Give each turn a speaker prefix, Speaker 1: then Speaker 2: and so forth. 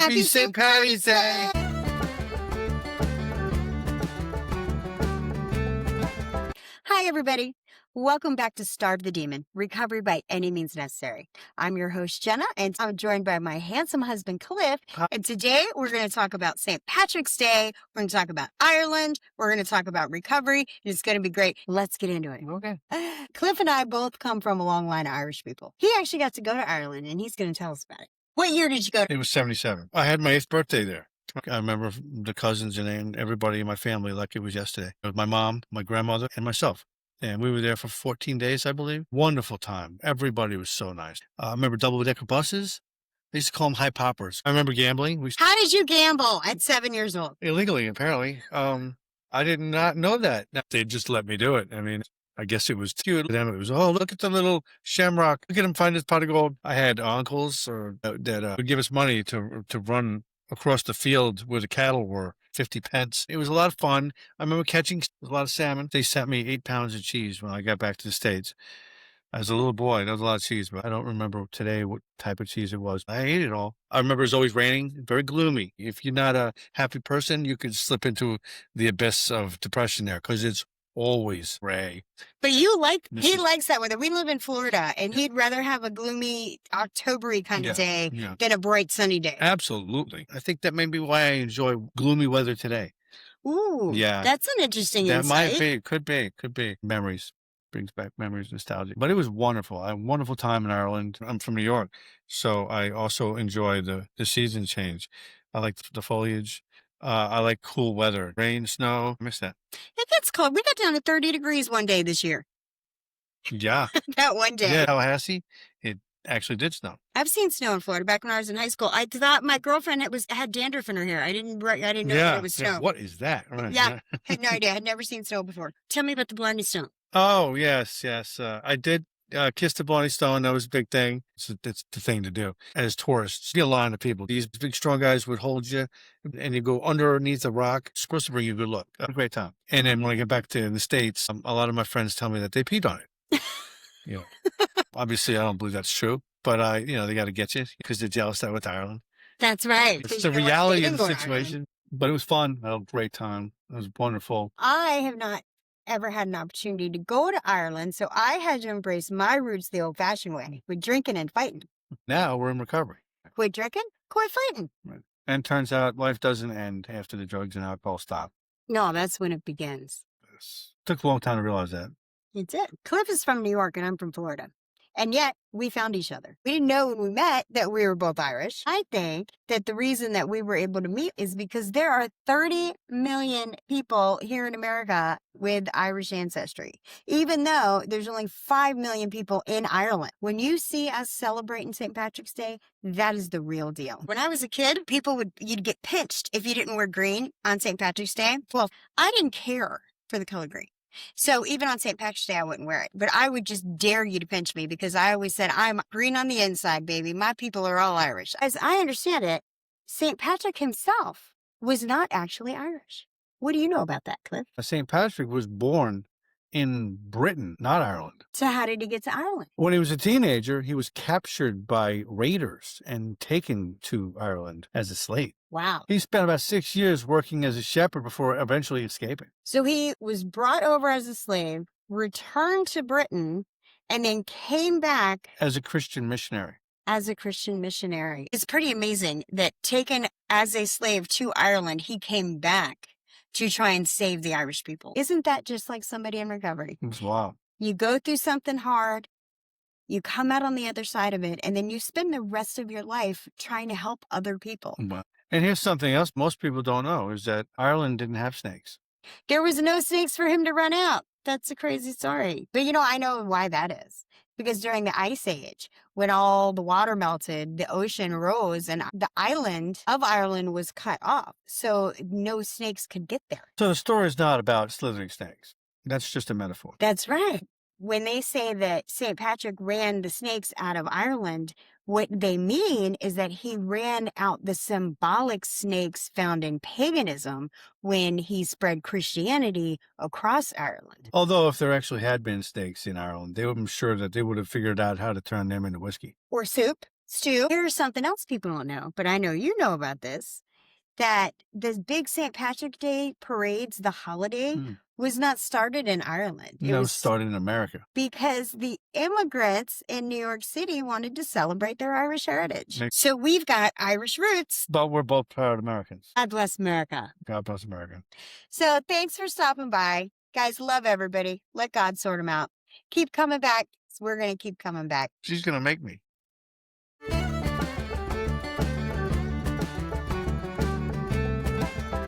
Speaker 1: Happy St. Patty's Day!
Speaker 2: Hi, everybody. Welcome back to Starve the Demon, Recovery by Any Means Necessary. I'm your host, Jenna, and I'm joined by my handsome husband, Cliff.
Speaker 1: Hi.
Speaker 2: And today we're going to talk about St. Patrick's Day. We're going to talk about Ireland. We're going to talk about recovery. And it's going to be great. Let's get into it.
Speaker 1: Okay.
Speaker 2: Cliff and I both come from a long line of Irish people. He actually got to go to Ireland, and he's going to tell us about it. What year did you go to?
Speaker 1: It was 77. I had my 8th birthday there. I remember the cousins and everybody in my family like it was yesterday. It was my mom, my grandmother, and myself. And we were there for 14 days, I believe. Wonderful time. Everybody was so nice. I remember double-decker buses. They used to call them high poppers. I remember gambling.
Speaker 2: How did you gamble at 7 years old?
Speaker 1: Illegally, apparently. I did not know that. They just let me do it. I mean, I guess it was cute. To them, it was, oh, look at the little shamrock. Look at him find his pot of gold. I had uncles that would give us money to run across the field where the cattle were, 50 pence. It was a lot of fun. I remember catching a lot of salmon. They sent me 8 pounds of cheese when I got back to the States. As a little boy, that was a lot of cheese, but I don't remember today what type of cheese it was. I ate it all. I remember it was always raining, very gloomy. If you're not a happy person, you could slip into the abyss of depression there because it's always gray.
Speaker 2: But he likes that weather. We live in Florida, and he'd rather have a gloomy, October-y kind of day than a bright, sunny day.
Speaker 1: Absolutely. I think that may be why I enjoy gloomy weather today.
Speaker 2: Ooh,
Speaker 1: yeah,
Speaker 2: that's an interesting
Speaker 1: that
Speaker 2: insight.
Speaker 1: might be, could be. Memories. Brings back memories, nostalgia. But it was wonderful. I had a wonderful time in Ireland. I'm from New York, so I also enjoy the season change. I like the foliage. I like cool weather. Rain, snow. I miss that.
Speaker 2: It gets cold. We got down to 30 degrees one day this year.
Speaker 1: Yeah.
Speaker 2: That one day.
Speaker 1: Yeah, Tallahassee, it actually did snow.
Speaker 2: I've seen snow in Florida back when I was in high school. I thought my girlfriend had dandruff in her hair. I didn't know that it was snow.
Speaker 1: Yeah. What is that? Right.
Speaker 2: Yeah. Had no idea. Had never seen snow before. Tell me about the Blarney Stone.
Speaker 1: Oh, yes. I did kiss the Blarney Stone. That was a big thing. It's the thing to do. As tourists, see a line of people. These big, strong guys would hold you, and you go underneath a rock. It's supposed to bring you good luck. A great time. And then when I get back to the States, a lot of my friends tell me that they peed on it. Obviously, I don't believe that's true. But, they got to get you because they're jealous that I went to Ireland.
Speaker 2: That's right.
Speaker 1: It's the reality of the situation. But it was fun. I had a great time. It was wonderful.
Speaker 2: I have not ever had an opportunity to go to Ireland, so I had to embrace my roots the old-fashioned way, with drinking and fighting.
Speaker 1: Now we're in recovery.
Speaker 2: Quit drinking, quit fighting.
Speaker 1: Right. And turns out life doesn't end after the drugs and alcohol stop.
Speaker 2: No, that's when it begins.
Speaker 1: It took a long time to realize that.
Speaker 2: It did. Cliff is from New York, and I'm from Florida. And yet, we found each other. We didn't know when we met that we were both Irish. I think that the reason that we were able to meet is because there are 30 million people here in America with Irish ancestry, even though there's only 5 million people in Ireland. When you see us celebrating St. Patrick's Day, that is the real deal. When I was a kid, you'd get pinched if you didn't wear green on St. Patrick's Day. Well, I didn't care for the color green. So even on St. Patrick's Day, I wouldn't wear it. But I would just dare you to pinch me because I always said, I'm green on the inside, baby. My people are all Irish. As I understand it, St. Patrick himself was not actually Irish. What do you know about that, Cliff?
Speaker 1: St. Patrick was born in Britain, not Ireland.
Speaker 2: So how did he get to Ireland?
Speaker 1: When he was a teenager, he was captured by raiders and taken to Ireland as a slave.
Speaker 2: Wow.
Speaker 1: He spent about 6 years working as a shepherd before eventually escaping.
Speaker 2: So he was brought over as a slave, returned to Britain, and then came back
Speaker 1: as a Christian missionary.
Speaker 2: It's pretty amazing that taken as a slave to Ireland, he came back to try and save the Irish people. Isn't that just like somebody in recovery?
Speaker 1: It's wild.
Speaker 2: You go through something hard, you come out on the other side of it, and then you spend the rest of your life trying to help other people.
Speaker 1: Wow. And here's something else most people don't know, is that Ireland didn't have snakes.
Speaker 2: There was no snakes for him to run out. That's a crazy story. But I know why that is. Because during the Ice Age, when all the water melted, the ocean rose, and the island of Ireland was cut off. So no snakes could get there.
Speaker 1: So the story is not about slithering snakes. That's just a metaphor.
Speaker 2: That's right. When they say that St. Patrick ran the snakes out of Ireland, what they mean is that he ran out the symbolic snakes found in paganism when he spread Christianity across Ireland.
Speaker 1: Although if there actually had been snakes in Ireland, I'm sure that they would have figured out how to turn them into whiskey.
Speaker 2: Or soup. Stu, here's something else people don't know, but I know you know about this. That the big St. Patrick Day parades, the holiday, was not started in Ireland. It
Speaker 1: No,
Speaker 2: was
Speaker 1: started in America.
Speaker 2: because the immigrants in New York City wanted to celebrate their Irish heritage.
Speaker 1: Make-
Speaker 2: So we've got Irish roots.
Speaker 1: But we're both proud Americans.
Speaker 2: God bless America.
Speaker 1: God bless America.
Speaker 2: So thanks for stopping by. Guys, love everybody. Let God sort them out. Keep coming back. We're going to keep coming back.
Speaker 1: She's going to make me.